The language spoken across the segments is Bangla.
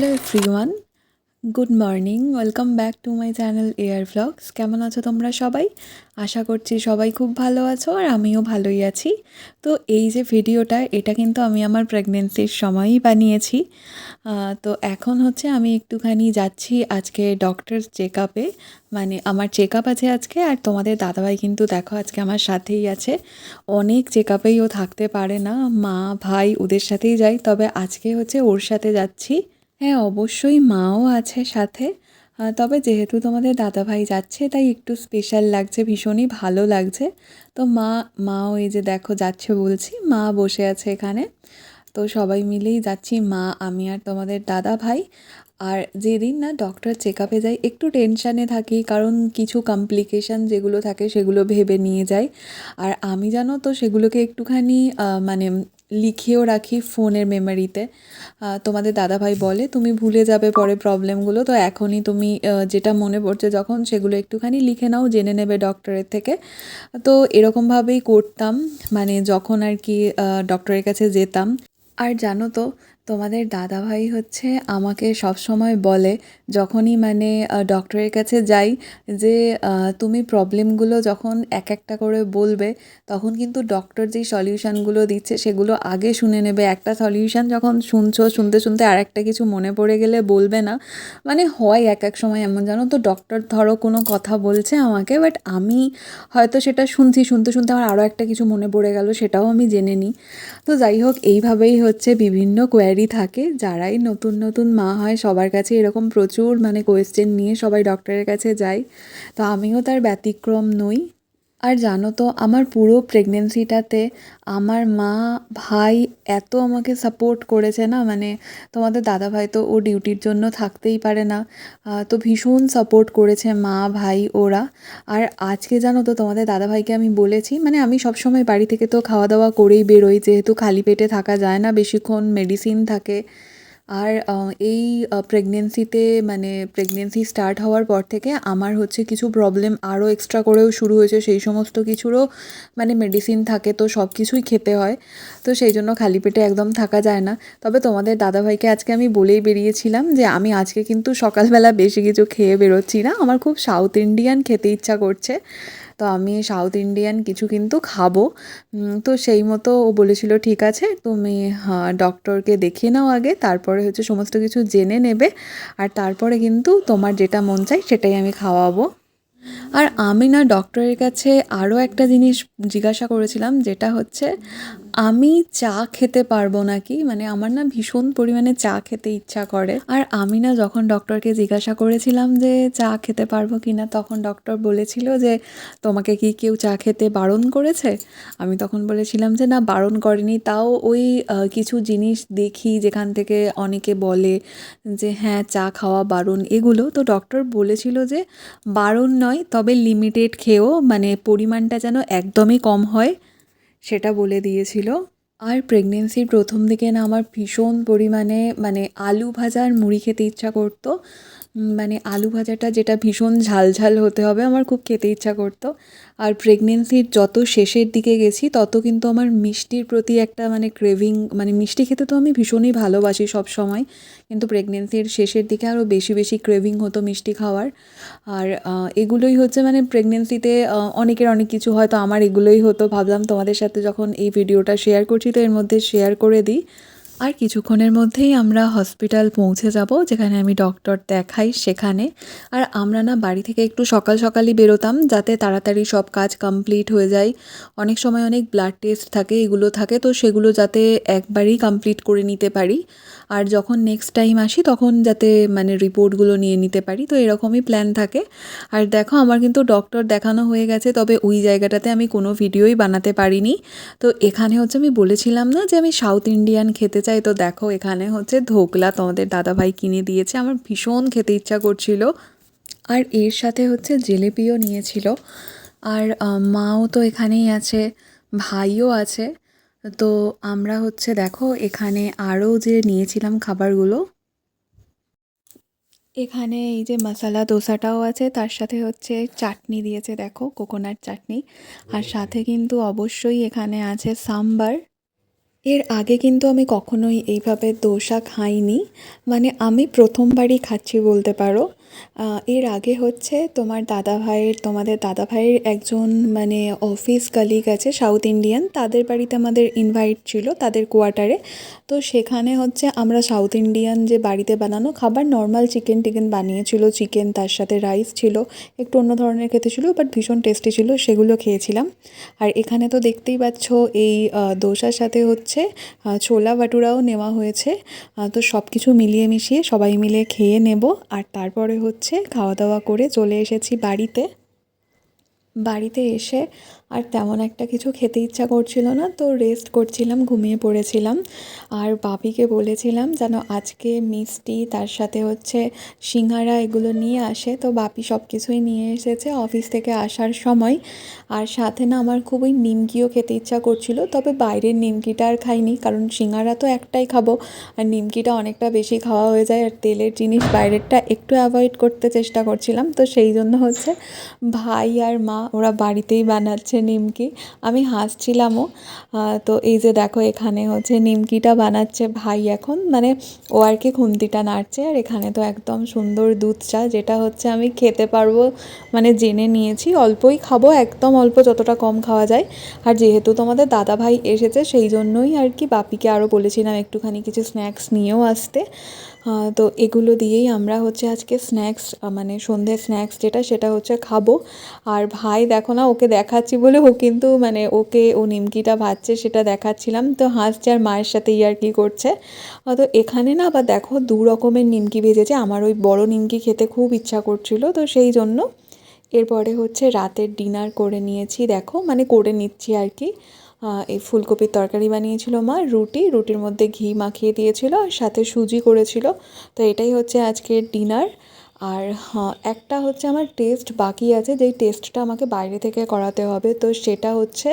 Hello everyone, good morning. Welcome back to my channel air vlogs. কেমন আছো তোমরা সবাই? আশা করছি সবাই খুব ভালো আছো, আর আমিও ভালোই আছি। তো এই যে ভিডিওটা, এটা কিন্তু আমি আমার প্রেগনেন্সির সময়ই বানিয়েছি। তো এখন হচ্ছে আমি একটুখানি যাচ্ছি আজকে ডক্টর চেক আপে, মানে আমার চেক আপ আছে আজকে। আর তোমাদের দাদাভাই কিন্তু দেখো আজকে আমার সাথেই আছে। অনেক চেক আপেই ও থাকতে পারে না, মা ভাই ওদের সাথেই যাই, তবে আজকে হচ্ছে ওর সাথে যাচ্ছি। হ্যাঁ, অবশ্যই মাও আছে সাথে। তবে যেহেতু তোমাদের দাদাভাই যাচ্ছে তাই একটু স্পেশাল লাগছে, ভীষণই ভালো লাগছে। তো মাও এই যে দেখো যাচ্ছে বলছি, মা বসে আছে এখানে। তো সবাই মিলেই যাচ্ছি, মা, আমি আর তোমাদের দাদাভাই। আর যেদিন না ডক্টর চেক আপে যাই একটু টেনশানে থাকি, কারণ কিছু কমপ্লিকেশান যেগুলো থাকে সেগুলো ভেবে নিয়ে যাই। আর আমি জানো তো সেগুলোকে একটুখানি মানে লিখেও রাখি ফোনের মেমোরিতে। তোমাদের দাদাভাই বলে তুমি ভুলে যাবে পরে প্রবলেমগুলো, তো এখনই তুমি যেটা মনে পড়ছে যখন সেগুলো একটুখানি লিখে নাও, জেনে নেবে ডক্টরের থেকে। তো এরকমভাবেই করতাম, মানে যখন আর কি ডক্টরের কাছে যেতাম। আর জানো তো তোমাদের দাদাভাই হচ্ছে আমাকে সবসময় বলে, যখনই মানে ডক্টরের কাছে যাই, যে তুমি প্রবলেমগুলো যখন এক একটা করে বলবে, তখন কিন্তু ডক্টর যেই সলিউশানগুলো দিচ্ছে সেগুলো আগে শুনে নেবে। একটা সলিউশান যখন শুনছো, শুনতে শুনতে আর একটা কিছু মনে পড়ে গেলে বলবে না। মানে হয় এক এক সময় এমন, জানো তো, ডক্টর ধরো কোনো কথা বলছে আমাকে, বাট আমি হয়তো সেটা শুনছি, শুনতে শুনতে আমার আরও একটা কিছু মনে পড়ে গেল, সেটাও আমি জেনে নিই। তো যাই হোক, এইভাবেই হচ্ছে বিভিন্ন কোয়ারি থাকে, যারাই নতুন নতুন মা হয় সবার কাছে এরকম প্রচুর মানে কোয়েশ্চেন নিয়ে সবাই ডক্টরের কাছে যায়। তো আমিও তার ব্যতিক্রম নই। আর জানো তো আমার পুরো প্রেগনেন্সিটাতে আমার মা ভাই এত আমাকে সাপোর্ট করেছে না, মানে তোমাদের দাদাভাই তো ও ডিউটির জন্য থাকতেই পারে না। তো ভীষণ সাপোর্ট করেছে মা ভাই ওরা। আর আজকে জানো তো তোমাদের দাদাভাইকে আমি বলেছি, মানে আমি সবসময় বাড়ি থেকে তো খাওয়া দাওয়া করেই বেরোই, যেহেতু খালি পেটে থাকা যায় না বেশিক্ষণ, মেডিসিন থাকে। আর এই প্রেগনেন্সিতে মানে প্রেগনেন্সি স্টার্ট হওয়ার পর থেকে আমার হচ্ছে কিছু প্রবলেম আরও এক্সট্রা করেও শুরু হয়েছে, সেই সমস্ত কিছুরও মানে মেডিসিন থাকে, তো সব কিছুই খেতে হয়। তো সেই জন্য খালি পেটে একদম থাকা যায় না। তবে তোমাদের দাদাভাইকে আজকে আমি বলেই বেরিয়েছিলাম যে আমি আজকে কিন্তু সকালবেলা বেশি কিছু খেয়ে বেরোচ্ছি না, আমার খুব সাউথ ইন্ডিয়ান খেতে ইচ্ছা করছে। তো আমি সাউথ ইন্ডিয়ান কিছু কিন্তু খাবো। তো সেই মতো ও বলেছিল ঠিক আছে তুমি ডক্টরকে দেখিয়ে নাও আগে, তারপরে হচ্ছে সমস্ত কিছু জেনে নেবে, আর তারপরে কিন্তু তোমার যেটা মন চাই সেটাই আমি খাওয়াবো। আর আমি না ডক্টরের কাছে আরও একটা জিনিস জিজ্ঞাসা করেছিলাম, যেটা হচ্ছে আমি চা খেতে পারবো নাকি, মানে আমার না ভীষণ পরিমাণে চা খেতে ইচ্ছা করে। আর আমি না যখন ডক্টরকে জিজ্ঞাসা করেছিলাম যে চা খেতে পারবো কি না, তখন ডক্টর বলেছিল যে তোমাকে কি কেউ চা খেতে বারণ করেছে? আমি তখন বলেছিলাম যে না, বারণ করেনি, তাও ওই কিছু জিনিস দেখি যেখান থেকে অনেকে বলে যে হ্যাঁ চা খাওয়া বারণ এগুলো। তো ডক্টর বলেছিল যে বারণ নয়, তবে লিমিটেড খেয়েও, মানে পরিমাণটা যেন একদমই কম হয়, সেটা বলে দিয়েছিল। আর প্রেগনেন্সির প্রথম দিকে না আমার ভীষণ পরিমাণে মানে আলু ভাজা আর মুড়ি খেতে ইচ্ছা করতো। মানে আলু ভাজাটা যেটা ভীষণ ঝাল ঝাল হতে হবে, আমার খুব খেতে ইচ্ছা করতো। আর প্রেগনেন্সির যত শেষের দিকে গেছি তত কিন্তু আমার মিষ্টির প্রতি একটা মানে ক্রেভিং, মানে মিষ্টি খেতে তো আমি ভীষণই ভালোবাসি সব সময়, কিন্তু প্রেগনেন্সির শেষের দিকে আরও বেশি বেশি ক্রেভিং হতো মিষ্টি খাওয়ার। আর এগুলোই হচ্ছে মানে প্রেগনেন্সিতে অনেকের অনেক কিছু হয়, তো আমার এগুলোই হতো। ভাবলাম তোমাদের সাথে যখন এই ভিডিওটা শেয়ার করছি তো এর মধ্যে শেয়ার করে দিই। আর কিছুক্ষণের মধ্যেই আমরা হসপিটাল পৌঁছে যাব, যেখানে আমি ডক্টর দেখাই সেখানে। আর আমরা না বাড়ি থেকে একটু সকাল সকালই বেরোতাম, যাতে তাড়াতাড়ি সব কাজ কমপ্লিট হয়ে যায়। অনেক সময় অনেক ব্লাড টেস্ট থাকে, এগুলো থাকে, তো সেগুলো যাতে একবারেই কমপ্লিট করে নিতে পারি। আর যখন নেক্সট টাইম আসি তখন যাতে মানে রিপোর্টগুলো নিয়ে নিতে পারি, তো এরকমই প্ল্যান থাকে। আর দেখো আমার কিন্তু ডক্টর দেখানো হয়ে গেছে, তবে ওই জায়গাটাতে আমি কোনো ভিডিওই বানাতে পারিনি। তো এখানে হচ্ছে আমি বলেছিলাম না যে আমি সাউথ ইন্ডিয়ান খেতে চাই, তো দেখো এখানে হচ্ছে ধোকলা তোমাদের দাদাভাই কিনে দিয়েছে, আমার ভীষণ খেতে ইচ্ছা করছিল। আর এর সাথে হচ্ছে জিলিপিও নিয়েছিল। আর মাও তো এখানেই আছে, ভাইও আছে। তো আমরা হচ্ছে দেখো এখানে আরও যে নিয়েছিলাম খাবারগুলো, এখানে এই যে মশালা দোসাটাও আছে, তার সাথে হচ্ছে চাটনি দিয়েছে দেখো, কোকোনাট চাটনি। আর সাথে কিন্তু অবশ্যই এখানে আছে সাম্বার। এর আগে কিন্তু আমি কখনোই এইভাবে দোসা খাইনি, মানে আমি প্রথমবারই খাচ্ছি বলতে পারো। এর আগে হচ্ছে তোমাদের দাদাভাইয়ের একজন মানে অফিস কালিগ আছে সাউথ ইন্ডিয়ান, তাদের বাড়িতে আমাদের ইনভাইট ছিল তাদের কোয়ার্টারে। তো সেখানে হচ্ছে আমরা সাউথ ইন্ডিয়ান যে বাড়িতে বানানো খাবার নর্মাল চিকেন টিকেন বানিয়েছিল, চিকেন তার সাথে রাইস ছিল, একটু অন্য ধরনের খেতে ছিল বাট ভীষণ টেস্টি ছিল, সেগুলো খেয়েছিলাম। আর এখানে তো দেখতেই পাচ্ছ এই দোসার সাথে হচ্ছে ছোলা ভাটুরাও নেওয়া হয়েছে। তো সব কিছু মিলিয়ে মিশিয়ে সবাই মিলে খেয়ে নেব। আর তারপরে হচ্ছে খাওয়া দাওয়া করে চলে এসেছি বাড়িতে। বাড়িতে এসে আর তেমন একটা কিছু খেতে ইচ্ছা করছিল না, তো রেস্ট করছিলাম, ঘুমিয়ে পড়েছিলাম। আর বাপিকে বলেছিলাম যেন আজকে মিষ্টি তার সাথে হচ্ছে সিঙ্গারা এগুলো নিয়ে আসে, তো বাপি সব কিছুই নিয়ে এসেছে অফিস থেকে আসার সময়। আর সাথে না আমার খুবই নিমকিও খেতে ইচ্ছা করছিল, তবে বাইরের নিমকিটা আর খাইনি, কারণ সিঙ্গারা তো একটাই খাবো আর নিমকিটা অনেকটা বেশি খাওয়া হয়ে যায়, আর তেলের জিনিস বাইরেরটা একটু অ্যাভয়েড করতে চেষ্টা করছিলাম। তো সেই জন্য হচ্ছে ভাই আর মা ওরা বাড়িতেই বানাচ্ছে নিমকি। আমি হাসছিলামও। তো এই যে দেখো এখানে হচ্ছে নিমকিটা বানাচ্ছে ভাই এখন, মানে ও আর কি খুন্তিটা নাড়ছে। আর এখানে তো একদম সুন্দর দুধ চা, যেটা হচ্ছে আমি খেতে পারবো মানে জেনে নিয়েছি, অল্পই খাবো, একদম অল্প, যতটা কম খাওয়া যায়। আর যেহেতু তোমাদের দাদা ভাই এসেছে সেই জন্যই আর কি বাপিকে আরও বলেছিলাম একটুখানি কিছু স্ন্যাক্স নিয়েও আসতে। তো এগুলো দিয়েই আমরা হচ্ছে আজকে স্ন্যাক্স মানে সন্ধ্যের স্ন্যাক্স যেটা সেটা হচ্ছে খাবো। আর ভাই দেখো না, ওকে দেখাচ্ছি বলে ও কিন্তু মানে ও নিমকিটা ভাজছে সেটা দেখাচ্ছিলাম, তো হাসছে আর মায়ের সাথে ইয়ার্কি করছে। তো এখানে না আবার দেখো দু রকমের নিমকি ভেজেছে, আমার ওই বড় নিমকি খেতে খুব ইচ্ছা করছিল, তো সেই জন্য এরপরে হচ্ছে রাতের ডিনার করে নিয়েছি, দেখো মানে করে নিচ্ছি আর কি। এই ফুলকপির তরকারি বানিয়েছিল মা, রুটির মধ্যে ঘি মাখিয়ে দিয়েছিল আর সাথে সুজি করেছিল। তো এটাই হচ্ছে আজকের ডিনার। আর একটা হচ্ছে আমার টেস্ট বাকি আছে, যেই টেস্টটা আমাকে বাইরে থেকে করাতে হবে, তো সেটা হচ্ছে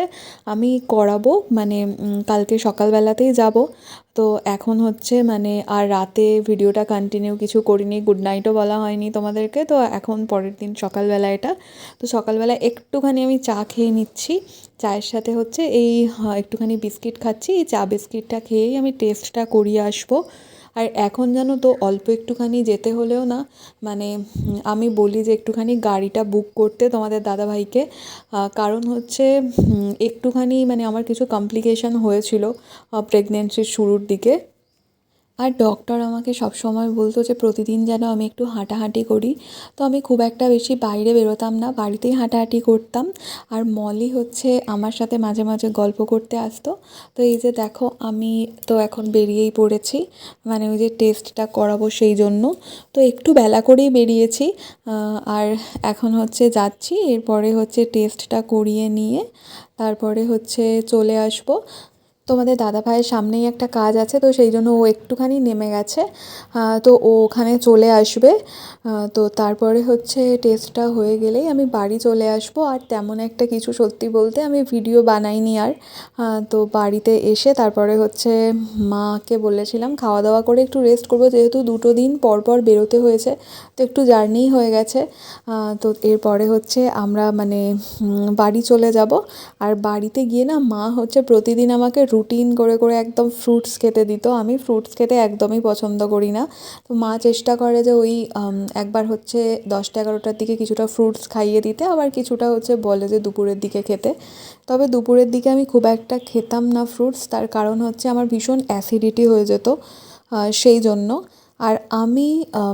আমি করাবো মানে কালকে সকালবেলাতেই যাব। তো এখন হচ্ছে মানে আর রাতে ভিডিওটা কন্টিনিউ কিছু করিনি, গুড নাইটও বলা হয়নি তোমাদেরকে, তো এখন পরের দিন সকালবেলা এটা। তো সকালবেলা একটুখানি আমি চা খেয়ে নিচ্ছি, চায়ের সাথে হচ্ছে এই একটুখানি বিস্কিট খাচ্ছি, এই চা বিস্কিটটা খেয়েই আমি টেস্টটা করিয়ে আসবো। আর এখন জানো তো অল্প একটুখানি যেতে হলেও না মানে আমি বলি যে একটুখানি গাড়িটা বুক করতে তোমাদের দাদাভাইকে, কারণ হচ্ছে একটুখানি মানে আমার কিছু কমপ্লিকেশন হয়েছিল প্রেগনেন্সির শুরুর দিকে। আর ডক্টর আমাকে সবসময় বলতো যে প্রতিদিন যেন আমি একটু হাঁটাহাঁটি করি, তো আমি খুব একটা বেশি বাইরে বেরোতাম না, বাড়িতেই হাঁটাহাঁটি করতাম। আর মলি হচ্ছে আমার সাথে মাঝে মাঝে গল্প করতে আসতো। তো এই যে দেখো আমি তো এখন বেরিয়েই পড়েছি, মানে ওই যে টেস্টটা করাবো সেই জন্য। তো একটু বেলা করেই বেরিয়েছি। আর এখন হচ্ছে যাচ্ছি, এরপরে হচ্ছে টেস্টটা করিয়ে নিয়ে তারপরে হচ্ছে চলে আসবো। তোমাদের দাদাভাইয়ের সামনেই একটা কাজ আছে, তো সেই জন্য ও একটুখানি নেমে গেছে। তো ও ওখানে চলে আসবে। তো তারপরে হচ্ছে টেস্টটা হয়ে গেলেই আমি বাড়ি চলে আসবো। আর তেমন একটা কিছু সত্যি বলতে আমি ভিডিও বানাইনি আর। তো বাড়িতে এসে তারপরে হচ্ছে মাকে বলেছিলাম খাওয়া দাওয়া করে একটু রেস্ট করবো, যেহেতু দুটো দিন পর পর বেরোতে হয়েছে, তো একটু জার্নিই হয়ে গেছে। তো এরপরে হচ্ছে আমরা মানে বাড়ি চলে যাব। আর বাড়িতে গিয়ে না মা হচ্ছে প্রতিদিন আমাকে রুটিন করে করে একদম ফ্রুটস খেতে দিত, আমি ফ্রুটস খেতে একদমই পছন্দ করি না। তো মা চেষ্টা করে যে ওই একবার হচ্ছে 10টা 11টার দিকে কিছুটা ফ্রুটস খাইয়ে দিতে, আবার কিছুটা হচ্ছে বলে যে দুপুরের দিকে খেতে। তবে দুপুরের দিকে আমি খুব একটা খেতাম না ফ্রুটস, তার কারণ হচ্ছে আমার ভীষণ অ্যাসিডিটি হয়ে যেত, সেই জন্য। আর আমি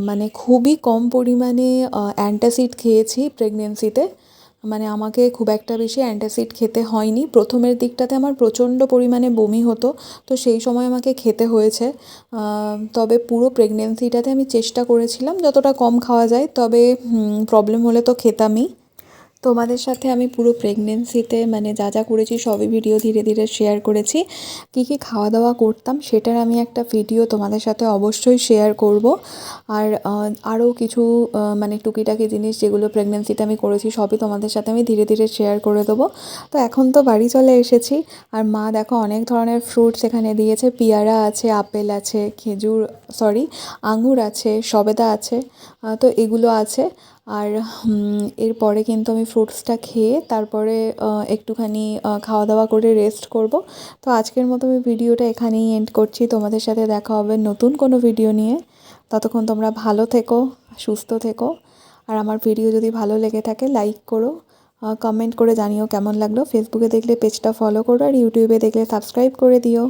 মানে খুবই কম পরিমাণে অ্যান্টাসিড খেয়েছি প্রেগনেন্সিতে, মানে আমাকে খুব একটা বেশি অ্যান্টাসিড খেতে হয়নি। প্রথমের দিকটাতে আমার প্রচণ্ড পরিমাণে বমি হতো, তো সেই সময় আমাকে খেতে হয়েছে। তবে পুরো প্রেগনেন্সিটাতে আমি চেষ্টা করেছিলাম যতটা কম খাওয়া যায়, তবে প্রবলেম হলে তো খেতামই। তোমাদের সাথে আমি পুরো প্রেগনেন্সিতে মানে যা যা করেছি সবই ভিডিও ধীরে ধীরে শেয়ার করেছি। কী কী খাওয়া দাওয়া করতাম সেটার আমি একটা ভিডিও তোমাদের সাথে অবশ্যই শেয়ার করব। আর আরও কিছু মানে টুকিটাকি জিনিস যেগুলো প্রেগনেন্সিতে আমি করেছি সবই তোমাদের সাথে আমি ধীরে ধীরে শেয়ার করে দেবো। তো এখন তো বাড়ি চলে এসেছি। আর মা দেখো অনেক ধরনের ফ্রুটস এখানে দিয়েছে, পেয়ারা আছে, আপেল আছে, আঙুর আছে, সবেদা আছে, তো এগুলো আছে। আর এরপরে কিন্তু আমি ফ্রুটসটা খেয়ে তারপরে একটুখানি খাওয়া দাওয়া করে রেস্ট করব। তো আজকের মতো আমি ভিডিওটা এখানেই এন্ড করছি। তোমাদের সাথে দেখা হবে নতুন কোনো ভিডিও নিয়ে। ততক্ষণ তোমরা ভালো থেকো, সুস্থ থেকো। আর আমার ভিডিও যদি ভালো লেগে থাকে লাইক করো, কমেন্ট করে জানিও কেমন লাগলো। ফেসবুকে দেখলে পেজটা ফলো করো, আর ইউটিউবে দেখলে সাবস্ক্রাইব করে দিও।